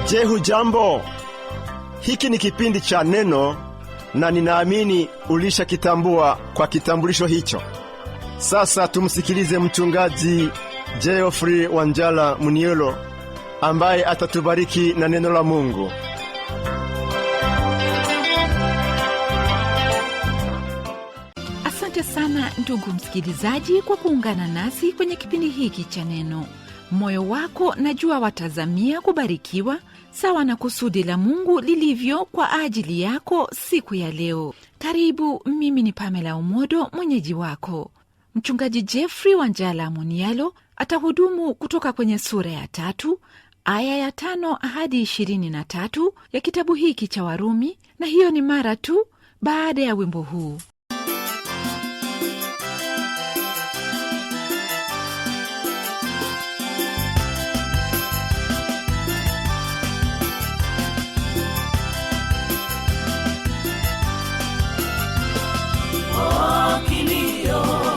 Je, hujambo? Hiki ni kipindi cha Neno na ninaamini ulishakitambua kwa kitambulisho hicho. Sasa tumsikilize mchungaji Geoffrey Wanjala Munielo ambaye atatubariki na neno la Mungu. Asante sana ndugu msikilizaji kwa kuungana nasi kwenye kipindi hiki cha Neno. Moyo wako najua watazamia kubarikiwa sawa na kusudi la Mungu lilivyo kwa ajili yako siku ya leo. Karibu, mimi ni Pamela Umodo, mwenyeji wako. Mchungaji Geoffrey Wanjala Munielo atahudumu kutoka kwenye sura ya 3 aya ya 5 hadi 23 ya kitabu hiki cha Warumi, na hiyo ni mara tu baada ya wimbo huu. Kilio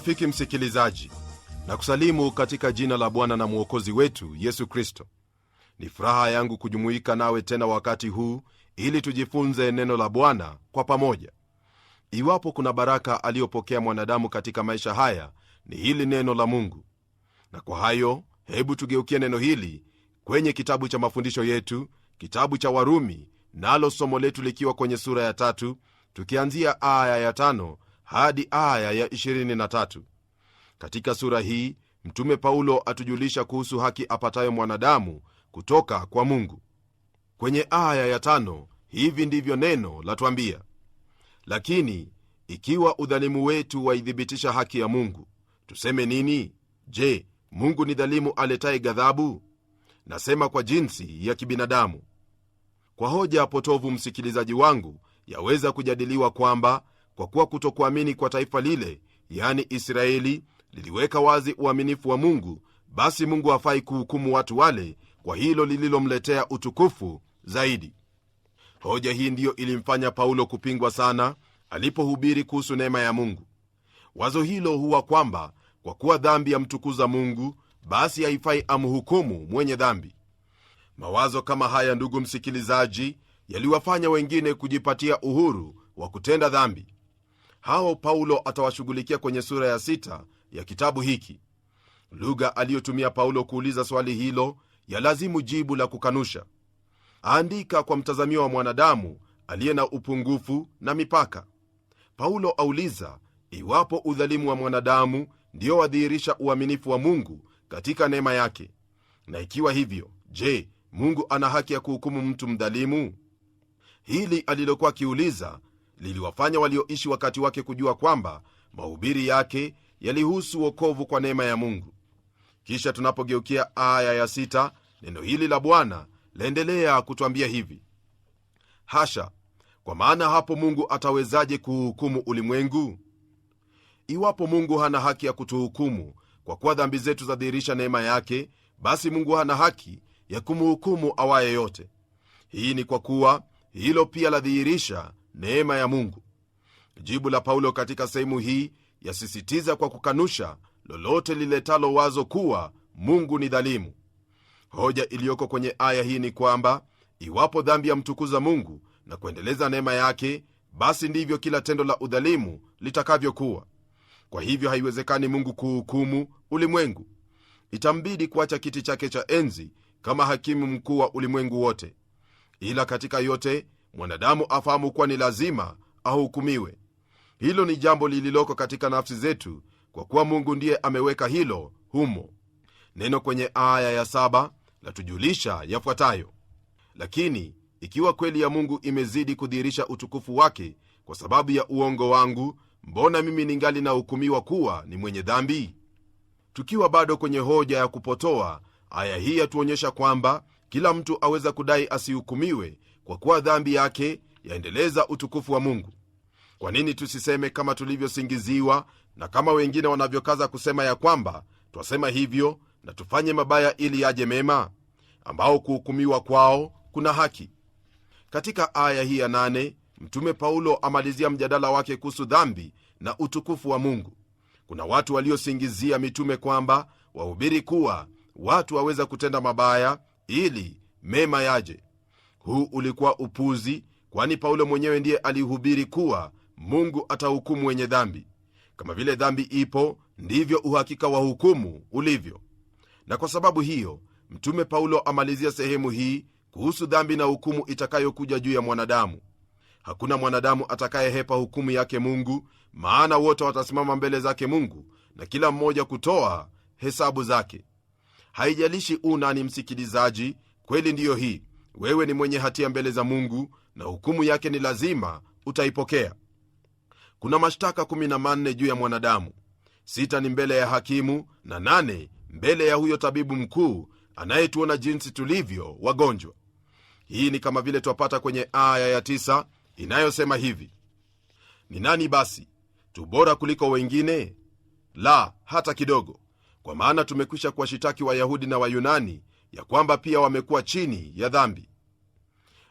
Rafiki msikilizaji, na kusalimu katika jina la Bwana na Mwokozi wetu Yesu Kristo. Ni furaha yangu kujumuika nawe tena wakati huu ili tujifunze neno la Bwana kwa pamoja. Iwapo kuna baraka aliyopokea mwanadamu katika maisha haya, ni hili neno la Mungu. Na kwa hayo, hebu tugeukie neno hili kwenye kitabu cha mafundisho yetu, kitabu cha Warumi, nalo somo letu likiwa kwenye sura ya 3, tukianzia aya ya 5 hadi aya ya 23. Katika sura hii mtume Paulo atujulisha kuhusu haki apatayo mwanadamu kutoka kwa Mungu. Kwenye aya ya 5 hivi ndivyo neno latuambia: lakini ikiwa udhalimu wetu waithibitisha haki ya Mungu, tuseme nini? Je, Mungu ni dhalimu aletaye ghadhabu? Nasema kwa jinsi ya kibinadamu. Kwa hoja potovu, msikilizaji wangu, yaweza kujadiliwa kwamba kwa kuwa kutokuamini kwa taifa lile, yani Israeli, liliweka wazi uaminifu wa Mungu, basi Mungu hafai kuhukumu watu wale kwa hilo lililomletea utukufu zaidi. Hoja hii ndiyo ilimfanya Paulo kupingwa sana alipohubiri kuhusu neema ya Mungu. Wazo hilo huwa kwamba kwa kuwa dhambi yamtukuza Mungu, basi haifai amhukumu mwenye dhambi. Mawazo kama haya, ndugu msikilizaji, yaliwafanya wengine kujipatia uhuru wa kutenda dhambi. Hao Paulo atawashughulikia kwenye sura ya 6 ya kitabu hiki. Lugha aliyotumia Paulo kuuliza swali hilo yalazimu jibu la kukanusha. Aandika kwa mtazamio wa mwanadamu aliye na upungufu na mipaka. Paulo auliza iwapo udhalimu wa mwanadamu ndio wadhihirisha uaminifu wa Mungu katika neema yake, na ikiwa hivyo, je, Mungu ana haki ya kuhukumu mtu mdhalimu? Hili alilokuwa akiuliza liliwafanya walioishi wakati wake kujua kwamba mahubiri yake yalihusu wokovu kwa neema ya Mungu. Kisha tunapogeukia aya ya 6, neno hili la Bwana laendelea kutwambia hivi: hasha, kwa maana hapo Mungu atawezaje kuhukumu ulimwengu? Iwapo Mungu hana haki ya kutuhukumu kwa kuwa dhambi zetu zadhihirisha neema yake, basi Mungu hana haki ya kumhukumu awaye yote. Hii ni kwa kuwa hilo pia ladhihirisha neema ya Mungu. Jibu la Paulo katika sehemu hii yasisitiza kwa kukanusha lolote liletalo wazo kuwa Mungu ni dhalimu. Hoja iliyoko kwenye aya hii ni kwamba iwapo dhambi yamtukuza Mungu na kuendeleza neema yake, basi ndivyo kila tendo la udhalimu litakavyokuwa. Kwa hivyo haiwezekani Mungu kuhukumu ulimwengu. Itambidi kuacha kiti chake cha enzi kama hakimu mkuu wa ulimwengu wote. Ila katika yote mwanadamu afahamu kuwa ni lazima ahukumiwe. Hilo ni jambo lililoko katika nafsi zetu, kwa kuwa Mungu ndiye ameweka hilo humo. Neno kwenye aya ya 7 latujulisha yafuatayo: lakini ikiwa kweli ya Mungu imezidi kudhihirisha utukufu wake kwa sababu ya uongo wangu, mbona mimi ningali nahukumiwa kuwa ni mwenye dhambi? Tukiwa bado kwenye hoja ya kupotoa, aya hii yatuonyesha kwamba kila mtu aweza kudai asihukumiwe kwa kuwa dhambi yake yaendeleza utukufu wa Mungu. Kwa nini tusiseme kama tulivyosingiziwa na kama wengine wanavyokaza kusema ya kwamba twasema hivyo na tufanye mabaya ili yaje mema, ambao kuhukumiwa kwao kuna haki? Katika aya hii ya 8 mtume Paulo amalizia mjadala wake kuhusu dhambi na utukufu wa Mungu. Kuna watu waliosingizia mitume kwamba wahubiri kuwa watu waweza kutenda mabaya ili mema yaje. Huu ulikuwa upuzi, kwani Paulo mwenyewe ndiye alihubiri kuwa Mungu atahukumu wenye dhambi. Kama vile dhambi ipo, ndivyo uhakika wa hukumu ulivyo. Na kwa sababu hiyo mtume Paulo amalizia sehemu hii kuhusu dhambi na hukumu itakayokuja juu ya mwanadamu. Hakuna mwanadamu atakayehepa hukumu yake Mungu, maana wote watasimama mbele zake Mungu na kila mmoja kutoa hesabu zake. Haijalishi nani msikilizaji, kweli ndiyo hii: wewe ni mwenye hatia mbele za Mungu na hukumu yake ni lazima utaipokea. Kuna mashtaka 14 juu ya mwanadamu. 6 ni mbele ya hakimu na 8 mbele ya huyo tabibu mkuu anayetuona jinsi tulivyo wagonjwa. Hii ni kama vile twapata kwenye aya ya 9 inayosema hivi: ni nani basi tu bora kuliko wengine? La, hata kidogo. Kwa maana tumekwisha kuwashitaki Wayahudi na Wayunani ya kwamba pia wamekuwa chini ya dhambi.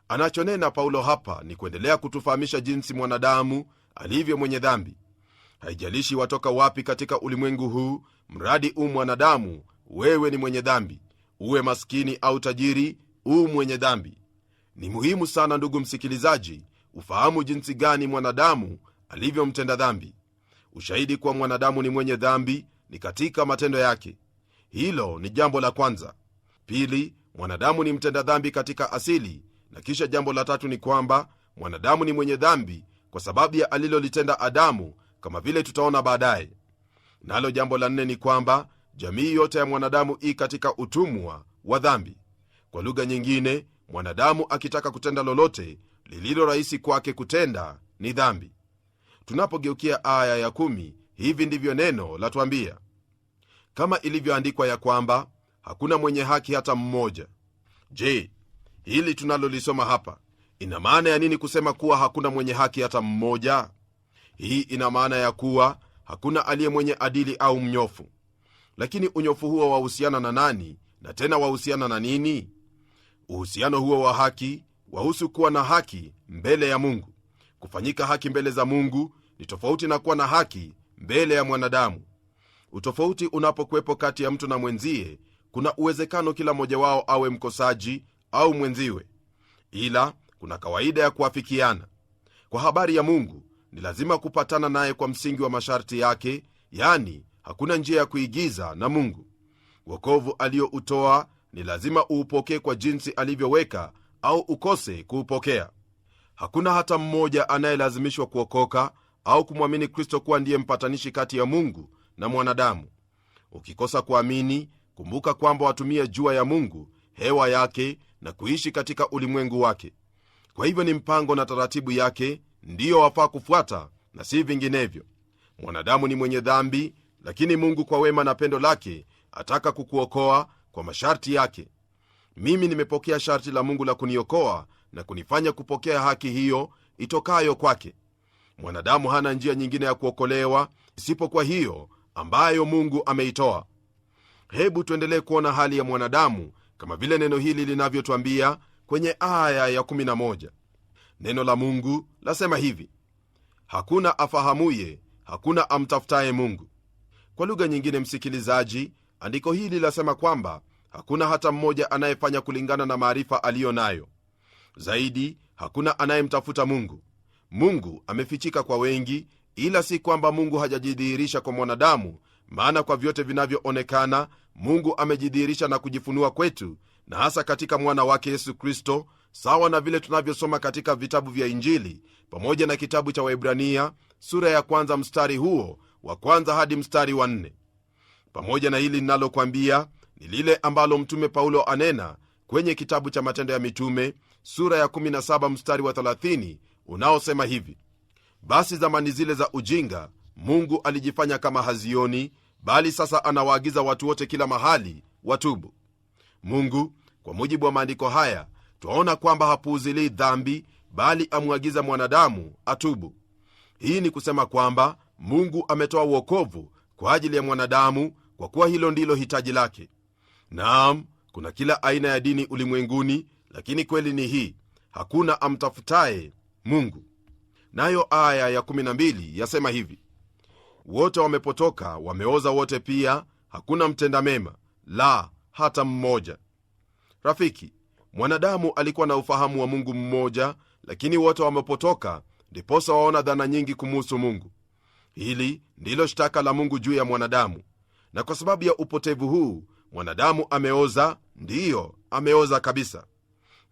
Anachonena Paulo hapa ni kuendelea kutufahamisha jinsi mwanadamu alivyo mwenye dhambi. Haijalishi watoka wapi katika ulimwengu huu, mradi mwanadamu, wewe ni mwenye dhambi. Uwe maskini au tajiri, mwenye dhambi. Ni muhimu sana, ndugu msikilizaji, ufahamu jinsi gani mwanadamu alivyomtenda dhambi. Ushahidi kuwa mwanadamu ni mwenye dhambi ni katika matendo yake. Hilo ni jambo la kwanza. Pili, mwanadamu ni mtenda dhambi katika asili, na kisha jambo la tatu ni kwamba mwanadamu ni mwenye dhambi kwa sababu ya alilolitenda Adamu, kama vile tutaona baadaye. Nalo jambo la nne ni kwamba jamii yote ya mwanadamu katika utumwa wa dhambi. Kwa lugha nyingine, mwanadamu akitaka kutenda lolote lililo rahisi kwake kutenda ni dhambi. Tunapogeukia aya ya 10, hivi ndivyo neno latuambia: kama ilivyoandikwa ya kwamba hakuna mwenye haki hata mmoja. Je, hili tunalolisoma hapa ina maana ya nini kusema kuwa hakuna mwenye haki hata mmoja? Hii ina maana ya kuwa hakuna aliye mwenye adili au mnyofu. Lakini unyofu huo wahusiana na nani, na tena wahusiana na nini? Uhusiano huo wa haki wahusu kuwa na haki mbele ya Mungu. Kufanyika haki mbele za Mungu ni tofauti na kuwa na haki mbele ya mwanadamu. Utofauti unapokuwepo kati ya mtu na mwenzie, kuna uwezekano kila mmoja wao awe mkosaji au mwenziwe, ila kuna kawaida ya kuafikiana. Kwa habari ya Mungu, ni lazima kupatana naye kwa msingi wa masharti yake, yani hakuna njia ya kuigiza na Mungu. Wokovu aliyoutoa ni lazima uupokee kwa jinsi alivyoweka au ukose kuupokea. Hakuna hata mmoja anayelazimishwa kuokoka au kumwamini Kristo kuwa ndiye mpatanishi kati ya Mungu na mwanadamu. Ukikosa kuamini, kumbuka kwamba watumia jua ya Mungu, hewa yake, na kuishi katika ulimwengu wake. Kwa hivyo ni mpango na taratibu yake ndiyo wafaa kufuata na si vinginevyo. Mwanadamu ni mwenye dhambi, lakini Mungu kwa wema na pendo lake ataka kukuokoa kwa masharti yake. Mimi nimepokea sharti la Mungu la kuniokoa na kunifanya kupokea haki hiyo itokayo kwake. Mwanadamu hana njia nyingine ya kuokolewa isipokuwa hiyo ambayo Mungu ameitoa. Hebu tuendelee kuona hali ya mwanadamu kama vile neno hili linavyotuambia kwenye aya ya 11. Neno la Mungu lasema hivi: hakuna afahamuye, hakuna amtafutaye Mungu. Kwa lugha nyingine, msikilizaji, andiko hili lasema kwamba hakuna hata mmoja anayefanya kulingana na maarifa aliyo nayo. Zaidi, hakuna anayemtafuta Mungu. Mungu amefichika kwa wengi, ila si kwamba Mungu hajajidhihirisha kwa mwanadamu, maana kwa vyote vinavyoonekana Mungu amejidhihirisha na kujifunua kwetu, na hasa katika mwana wake Yesu Kristo, sawa na vile tunavyosoma katika vitabu vya Injili pamoja na kitabu cha Waebrania sura ya 1 mstari huo wa 1 hadi mstari wa 4. Pamoja na hili ninalokwambia ni lile ambalo mtume Paulo anena kwenye kitabu cha Matendo ya Mitume sura ya 17 mstari wa 30, unaosema hivi: basi zamani zile za ujinga Mungu alijifanya kama hazioni, bali sasa anawaagiza watu wote kila mahali watubu. Mungu, kwa mujibu wa maandiko haya, twaona kwamba hapuuzilii dhambi, bali amwagiza mwanadamu atubu. Hii ni kusema kwamba Mungu ametoa wokovu kwa ajili ya mwanadamu, kwa kuwa hilo ndilo hitaji lake. Naam, kuna kila aina ya dini ulimwenguni, lakini kweli ni hii: hakuna amtafutaye Mungu. Nayo aya ya 12 yasema hivi: wote wamepotoka, wameoza wote pia, hakuna mtenda mema, la hata mmoja. Rafiki, mwanadamu alikuwa na ufahamu wa Mungu mmoja, lakini wote wamepotoka, ndiposa waona dhana nyingi kumuhusu Mungu. Hili ndilo shtaka la Mungu juu ya mwanadamu, na kwa sababu ya upotevu huu mwanadamu ameoza, ndiyo ameoza kabisa.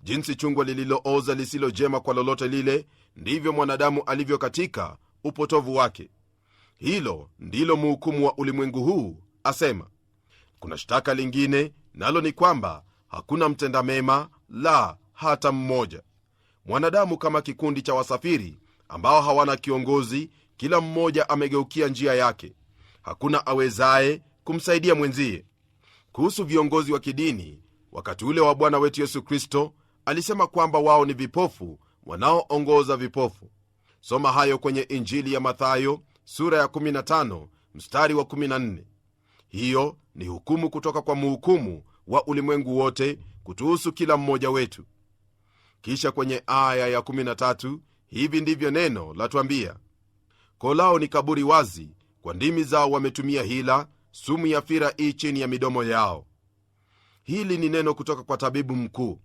Jinsi chungwa lililooza lisilo jema kwa lolote lile, ndivyo mwanadamu alivyo katika upotovu wake. Hilo ndilo mhukumu wa ulimwengu huu asema. Kuna shtaka lingine, nalo ni kwamba hakuna mtenda mema, la hata mmoja. Mwanadamu kama kikundi cha wasafiri ambao hawana kiongozi, kila mmoja amegeukia njia yake. Hakuna awezaye kumsaidia mwenzie. Kuhusu viongozi wa kidini, wakati ule wa Bwana wetu Yesu Kristo alisema kwamba wao ni vipofu wanaoongoza vipofu. Soma hayo kwenye Injili ya Mathayo sura ya 15 mstari wa 14. Hiyo ni hukumu kutoka kwa mhukumu wa ulimwengu wote kutuhusu kila mmoja wetu. Kisha kwenye aya ya 13, hivi ndivyo neno latuambia: koo lao ni kaburi wazi, kwa ndimi zao wametumia hila, sumu ya fira ii chini ya midomo yao. Hili ni neno kutoka kwa tabibu mkuu.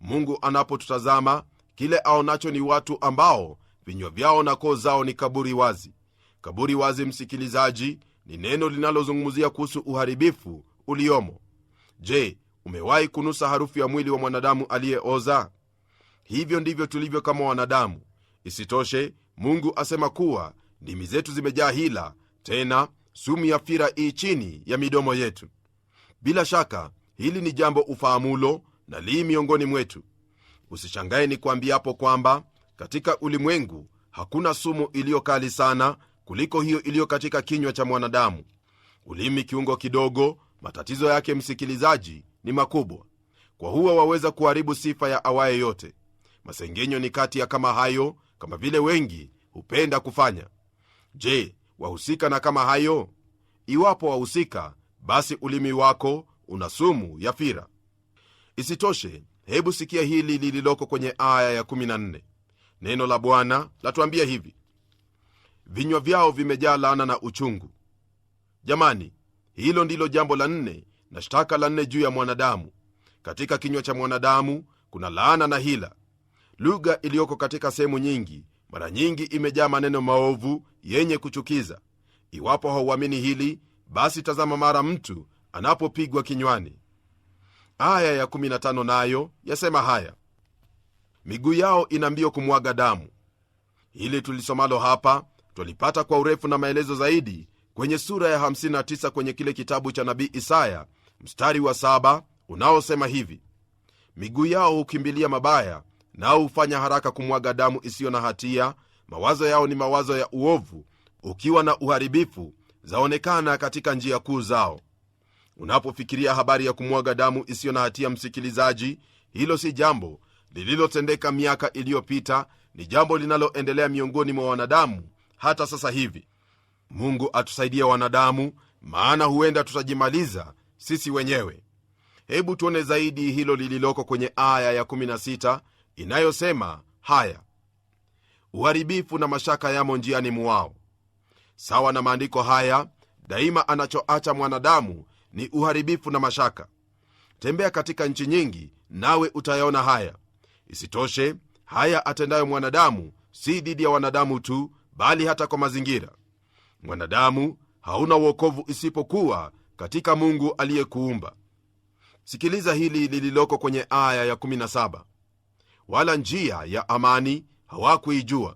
Mungu anapotutazama, kile aonacho ni watu ambao vinywa vyao na koo zao ni kaburi wazi. Kaburi wazi, msikilizaji, ni neno linalozungumzia kuhusu uharibifu uliomo. Je, umewahi kunusa harufu ya mwili wa mwanadamu aliyeoza? Hivyo ndivyo tulivyo kama wanadamu. Isitoshe, Mungu asema kuwa ndimi zetu zimejaa hila, tena sumu ya fira ii chini ya midomo yetu. Bila shaka hili ni jambo ufahamulo na lii miongoni mwetu. Usishangae ni kuambiapo kwamba katika ulimwengu hakuna sumu iliyo kali sana kuliko hiyo iliyo katika kinywa cha mwanadamu. Ulimi kiungo kidogo, matatizo yake, msikilizaji, ni makubwa. Kwa huwa waweza kuharibu sifa ya awaye yote. Masengenyo ni kati ya kama hayo, kama vile wengi hupenda kufanya. Je, wahusika na kama hayo? Iwapo wahusika, basi ulimi wako una sumu ya fira. Isitoshe, hebu sikia hili lililoko kwenye aya ya 14. Neno la Bwana latuambia hivi: vinywa vyao vimejaa laana na uchungu. Jamani, hilo ndilo jambo la 4 na shtaka la 4 juu ya mwanadamu. Katika kinywa cha mwanadamu kuna laana na hila. Lugha iliyoko katika sehemu nyingi mara nyingi imejaa maneno maovu yenye kuchukiza. Iwapo hauamini hili, basi tazama mara mtu anapopigwa kinywani. Aya ya 15 nayo yasema haya: miguu yao ina mbio kumwaga damu. Hili tulisomalo hapa twalipata kwa urefu na maelezo zaidi kwenye sura ya 59 kwenye kile kitabu cha nabii Isaya mstari wa 7 unaosema hivi: miguu yao hukimbilia mabaya, nao hufanya haraka kumwaga damu isiyo na hatia. Mawazo yao ni mawazo ya uovu, ukiwa na uharibifu zaonekana katika njia kuu zao. Unapofikiria habari ya kumwaga damu isiyo na hatia, msikilizaji, hilo si jambo lililotendeka miaka iliyopita, ni jambo linaloendelea miongoni mwa wanadamu hata sasa hivi. Mungu atusaidie wanadamu, maana huenda tutajimaliza sisi wenyewe. Hebu tuone zaidi hilo lililoko kwenye aya ya 16 inayosema haya: uharibifu na mashaka yamo njiani mwao. Sawa na maandiko haya, daima anachoacha mwanadamu ni uharibifu na mashaka. Tembea katika nchi nyingi nawe utayaona haya. Isitoshe, haya atendayo mwanadamu si dhidi ya wanadamu tu, bali hata kwa mazingira. Mwanadamu hauna wokovu isipokuwa katika Mungu aliyekuumba. Sikiliza hili lililoko kwenye aya ya 17: wala njia ya amani hawakuijua.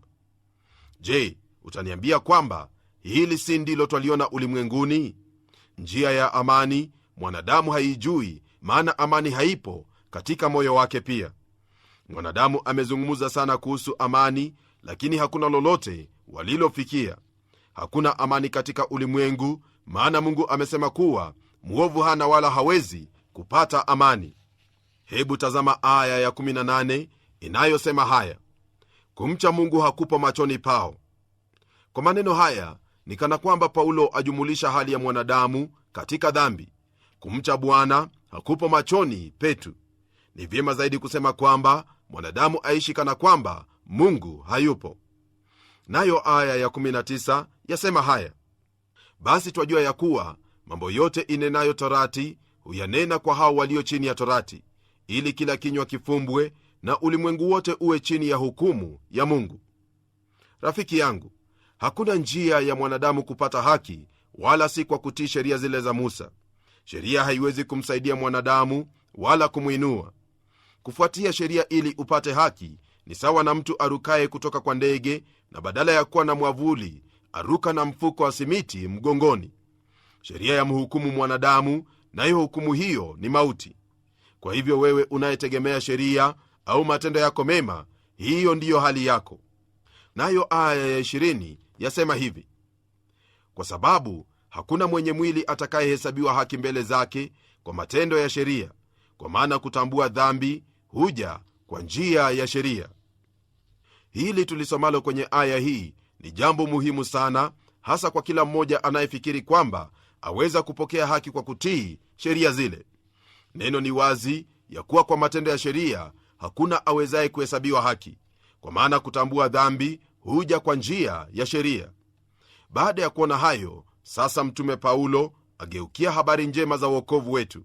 Je, utaniambia kwamba hili si ndilo twaliona ulimwenguni? Njia ya amani mwanadamu haijui, maana amani haipo katika moyo wake pia. Mwanadamu amezungumza sana kuhusu amani, lakini hakuna lolote walilofikia. Hakuna amani katika ulimwengu, maana Mungu amesema kuwa mwovu hana wala hawezi kupata amani. Hebu tazama aya ya 18 inayosema haya: kumcha Mungu hakupo machoni pao. Kwa maneno haya ni kana kwamba Paulo ajumulisha hali ya mwanadamu katika dhambi. Kumcha Bwana hakupo machoni petu. Ni vyema zaidi kusema kwamba mwanadamu aishi kana kwamba Mungu hayupo. Nayo aya ya 19 yasema haya: basi twajua ya kuwa mambo yote inenayo torati huyanena kwa hao walio chini ya torati, ili kila kinywa kifumbwe na ulimwengu wote uwe chini ya hukumu ya Mungu. Rafiki yangu, hakuna njia ya mwanadamu kupata haki, wala si kwa kutii sheria zile za Musa. Sheria haiwezi kumsaidia mwanadamu wala kumwinua. Kufuatia sheria ili upate haki ni sawa na mtu arukaye kutoka kwa ndege, na badala ya kuwa na mwavuli aruka na mfuko wa simiti mgongoni. Sheria ya mhukumu mwanadamu, nayo hukumu hiyo ni mauti. Kwa hivyo wewe unayetegemea sheria au matendo yako mema, hiyo ndiyo hali yako. Nayo aya ya 20 yasema hivi: kwa sababu hakuna mwenye mwili atakayehesabiwa haki mbele zake kwa matendo ya sheria, kwa maana kutambua dhambi huja kwa njia ya sheria. Hili tulisomalo kwenye aya hii ni jambo muhimu sana, hasa kwa kila mmoja anayefikiri kwamba aweza kupokea haki kwa kutii sheria zile. Neno ni wazi ya kuwa kwa matendo ya sheria hakuna awezaye kuhesabiwa haki, kwa maana kutambua dhambi huja kwa njia ya sheria. Baada ya kuona hayo, sasa mtume Paulo ageukia habari njema za wokovu wetu.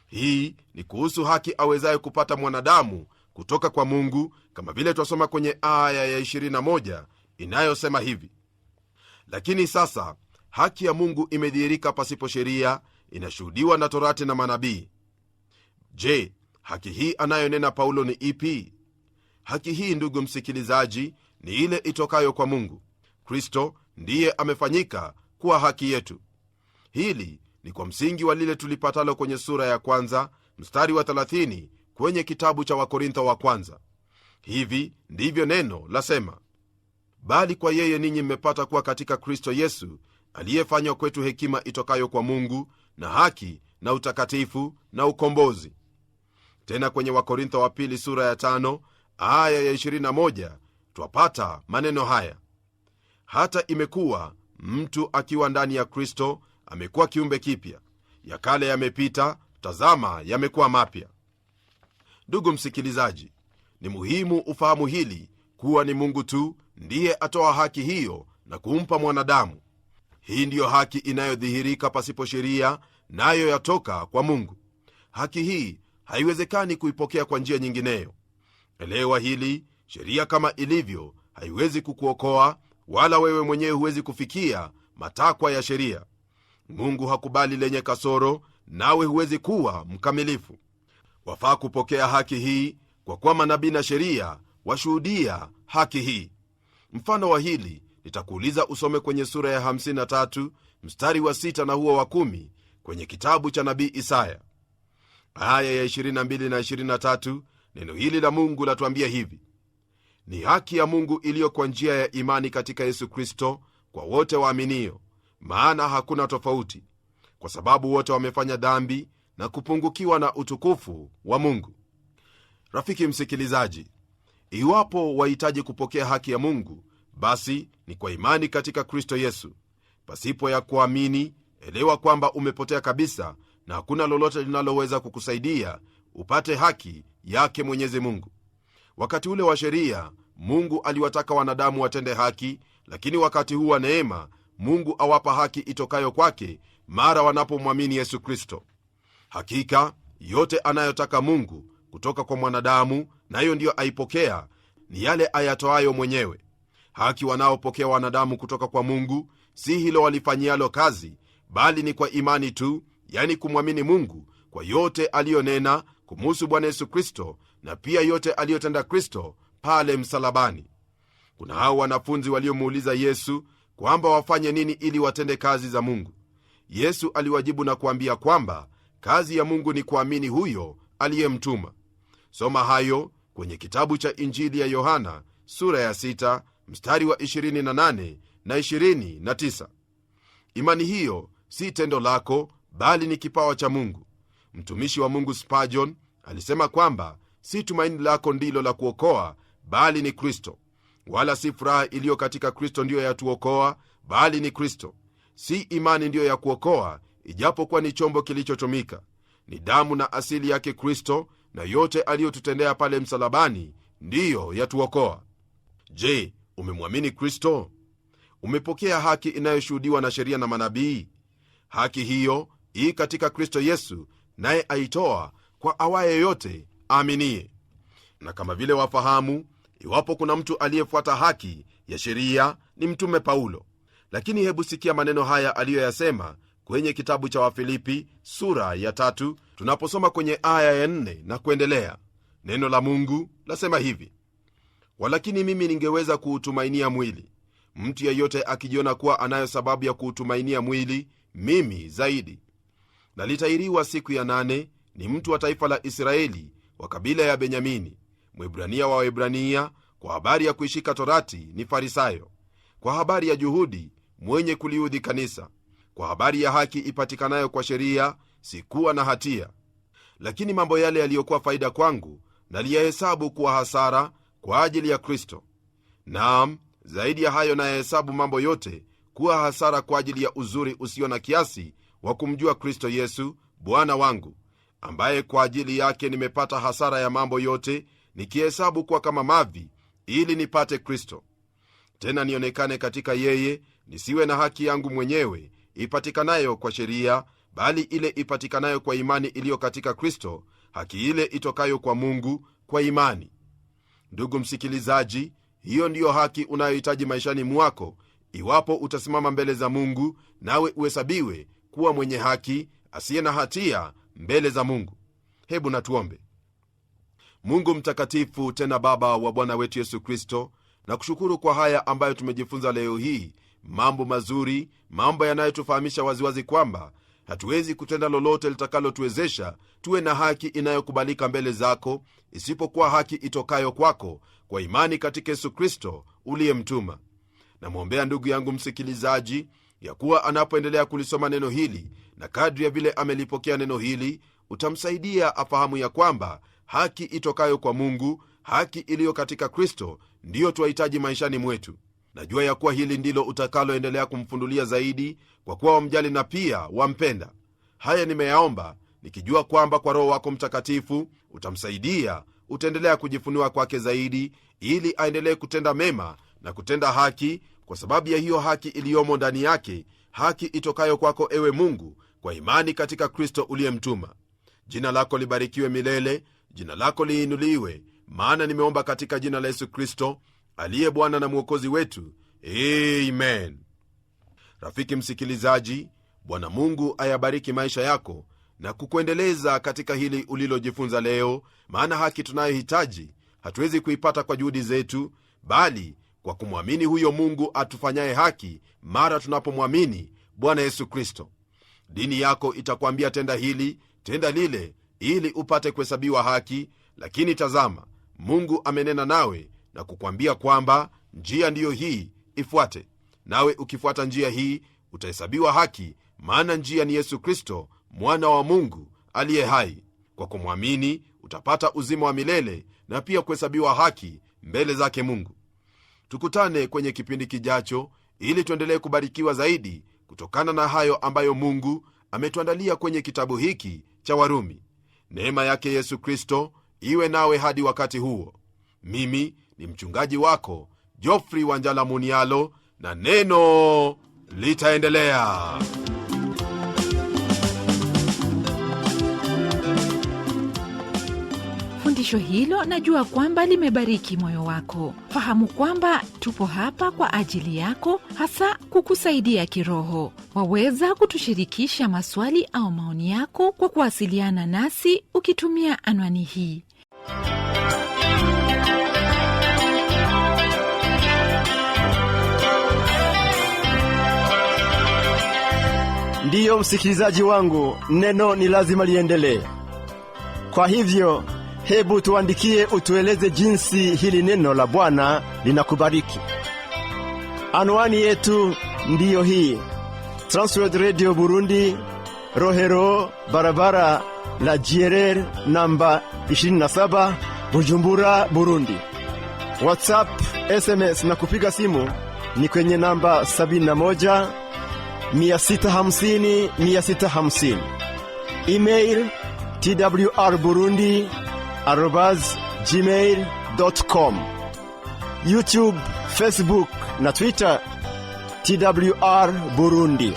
Hii ni kuhusu haki awezaye kupata mwanadamu kutoka kwa Mungu, kama vile twasoma kwenye aya ya 21 inayosema hivi: lakini sasa haki ya Mungu imedhihirika pasipo sheria, inashuhudiwa na Torati na manabii. Je, haki hii anayonena Paulo ni ipi? Haki hii, ndugu msikilizaji, ni ile itokayo kwa Mungu. Kristo ndiye amefanyika kuwa haki yetu. Hili ni kwa msingi wa lile tulipatalo kwenye sura ya 1 mstari wa 30 kwenye kitabu cha Wakorintho wa kwanza. Hivi ndivyo neno lasema: bali kwa yeye ninyi mmepata kuwa katika Kristo Yesu, aliyefanywa kwetu hekima itokayo kwa Mungu, na haki na utakatifu na ukombozi. Tena kwenye Wakorintho wa pili sura ya 5 aya ya 21 twapata maneno haya: hata imekuwa mtu akiwa ndani ya Kristo amekuwa kiumbe kipya, ya kale yamepita, tazama yamekuwa mapya. Ndugu msikilizaji, ni muhimu ufahamu hili, kuwa ni Mungu tu ndiye atoa haki hiyo na kumpa mwanadamu. Hii ndiyo haki inayodhihirika pasipo sheria, nayo yatoka kwa Mungu. Haki hii haiwezekani kuipokea kwa njia nyingineyo. Elewa hili, sheria kama ilivyo haiwezi kukuokoa, wala wewe mwenyewe huwezi kufikia matakwa ya sheria. Mungu hakubali lenye kasoro, nawe huwezi kuwa mkamilifu. Wafaa kupokea haki hii, kwa kuwa manabii na sheria washuhudia haki hii. Mfano wa hili nitakuuliza usome kwenye sura ya 53 mstari wa 6 na huo wa 10 kwenye kitabu cha nabii Isaya. Aya ya 22 na 23, neno hili la Mungu latuambia hivi: ni haki ya Mungu iliyo kwa njia ya imani katika Yesu Kristo kwa wote waaminio, maana hakuna tofauti, kwa sababu wote wamefanya dhambi na kupungukiwa na utukufu wa Mungu. Rafiki msikilizaji, iwapo wahitaji kupokea haki ya Mungu, basi ni kwa imani katika Kristo Yesu. Pasipo ya kuamini, elewa kwamba umepotea kabisa, na hakuna lolote linaloweza kukusaidia upate haki yake Mwenyezi Mungu. Wakati ule wa sheria, Mungu aliwataka wanadamu watende haki, lakini wakati huu wa neema, Mungu awapa haki itokayo kwake mara wanapomwamini Yesu Kristo. Hakika yote anayotaka Mungu kutoka kwa mwanadamu, nayo ndiyo aipokea, ni yale ayatoayo mwenyewe. Haki wanaopokea wanadamu kutoka kwa Mungu si hilo walifanyialo kazi, bali ni kwa imani tu, yani kumwamini Mungu kwa yote aliyonena kumuhusu Bwana Yesu Kristo, na pia yote aliyotenda Kristo pale msalabani. Kuna hao wanafunzi waliomuuliza Yesu kwamba wafanye nini ili watende kazi za Mungu. Yesu aliwajibu na kuambia kwamba kazi ya Mungu ni kuamini huyo aliyemtuma. Soma hayo kwenye kitabu cha Injili ya Yohana sura ya 6 mstari wa 28 na 29. Imani hiyo si tendo lako, bali ni kipawa cha Mungu. Mtumishi wa Mungu Spurgeon alisema kwamba si tumaini lako ndilo la kuokoa, bali ni Kristo, wala si furaha iliyo katika Kristo ndiyo yatuokoa, bali ni Kristo. Si imani ndiyo ya kuokoa, ijapokuwa ni chombo kilichotumika. Ni damu na asili yake Kristo, na yote aliyotutendea pale msalabani ndiyo yatuokoa. Je, umemwamini Kristo? Umepokea haki inayoshuhudiwa na sheria na manabii? Haki hiyo ii katika Kristo Yesu, naye aitoa kwa awaye yote aaminie. Na kama vile wafahamu, iwapo kuna mtu aliyefuata haki ya sheria ni mtume Paulo. Lakini hebu sikia maneno haya aliyoyasema kwenye kitabu cha Wafilipi sura ya 3 tunaposoma kwenye aya ya 4 na kuendelea. Neno la Mungu lasema hivi: walakini mimi ningeweza kuutumainia mwili. Mtu yeyote akijiona kuwa anayo sababu ya kuutumainia mwili, mimi zaidi. Na litairiwa siku ya 8 ni mtu wa taifa la Israeli, wa kabila ya Benyamini, Mwebrania wa Waebrania, kwa habari ya kuishika Torati ni Farisayo, kwa habari ya juhudi mwenye kuliudhi kanisa, kwa habari ya haki ipatikanayo kwa sheria sikuwa na hatia. Lakini mambo yale yaliyokuwa faida kwangu naliyahesabu kuwa hasara kwa ajili ya Kristo. Naam, zaidi ya hayo nayahesabu mambo yote kuwa hasara kwa ajili ya uzuri usio na kiasi wa kumjua Kristo Yesu Bwana wangu, ambaye kwa ajili yake nimepata hasara ya mambo yote, nikihesabu kuwa kama mavi, ili nipate Kristo, tena nionekane katika yeye, nisiwe na haki yangu mwenyewe ipatikanayo kwa sheria, bali ile ipatikanayo kwa imani iliyo katika Kristo, haki ile itokayo kwa Mungu kwa imani. Ndugu msikilizaji, hiyo ndiyo haki unayohitaji maishani mwako, iwapo utasimama mbele za Mungu nawe uhesabiwe kuwa mwenye haki, asiye na hatia mbele za Mungu. Hebu natuombe. Mungu mtakatifu, tena Baba wa Bwana wetu Yesu Kristo, na kushukuru kwa haya ambayo tumejifunza leo hii, mambo mazuri, mambo yanayotufahamisha waziwazi kwamba hatuwezi kutenda lolote litakalotuwezesha tuwe na haki inayokubalika mbele zako, isipokuwa haki itokayo kwako kwa imani katika Yesu Kristo uliyemtuma. Namwombea ndugu yangu msikilizaji, ya kuwa anapoendelea kulisoma neno hili, na kadri ya vile amelipokea neno hili, utamsaidia afahamu ya kwamba haki itokayo kwa Mungu, haki iliyo katika Kristo, ndiyo twahitaji maishani mwetu. Najua ya kuwa hili ndilo utakaloendelea kumfundulia zaidi, kwa kuwa wamjali na pia wampenda. Haya nimeyaomba nikijua kwamba kwa Roho wako Mtakatifu utamsaidia, utaendelea kujifunua kwake zaidi, ili aendelee kutenda mema na kutenda haki, kwa sababu ya hiyo haki iliyomo ndani yake, haki itokayo kwako ewe Mungu, kwa imani katika Kristo uliyemtuma. Jina lako libarikiwe milele, jina lako liinuliwe, maana nimeomba katika jina la Yesu Kristo aliye Bwana na Mwokozi wetu. Amen. Rafiki msikilizaji, Bwana Mungu ayabariki maisha yako na kukuendeleza katika hili ulilojifunza leo, maana haki tunayohitaji hatuwezi kuipata kwa juhudi zetu, bali kwa kumwamini huyo Mungu atufanyaye haki mara tunapomwamini Bwana Yesu Kristo. Dini yako itakwambia tenda hili, tenda lile, ili upate kuhesabiwa haki, lakini tazama, Mungu amenena nawe na kukwambia kwamba njia ndiyo hii, ifuate. Nawe ukifuata njia hii utahesabiwa haki, maana njia ni Yesu Kristo, mwana wa Mungu aliye hai. Kwa kumwamini utapata uzima wa milele na pia kuhesabiwa haki mbele zake Mungu. Tukutane kwenye kipindi kijacho, ili tuendelee kubarikiwa zaidi kutokana na hayo ambayo Mungu ametuandalia kwenye kitabu hiki cha Warumi. Neema yake Yesu Kristo iwe nawe hadi wakati huo. Mimi ni mchungaji wako Geoffrey Wanjala Munialo, na neno litaendelea. Fundisho hilo najua kwamba limebariki moyo wako. Fahamu kwamba tupo hapa kwa ajili yako, hasa kukusaidia kiroho. Waweza kutushirikisha maswali au maoni yako kwa kuwasiliana nasi ukitumia anwani hii. Ndiyo msikilizaji wangu, neno ni lazima liendelee. Kwa hivyo, hebu tuandikie utueleze jinsi hili neno la Bwana linakubariki. Anwani yetu ndiyo hii: Transworld Radio Burundi, Rohero, barabara la Jierer namba 27, Bujumbura, Burundi. WhatsApp, SMS na kupiga simu ni kwenye namba 71 650 650. Email twrburundi@gmail.com. YouTube, Facebook na Twitter TWR Burundi.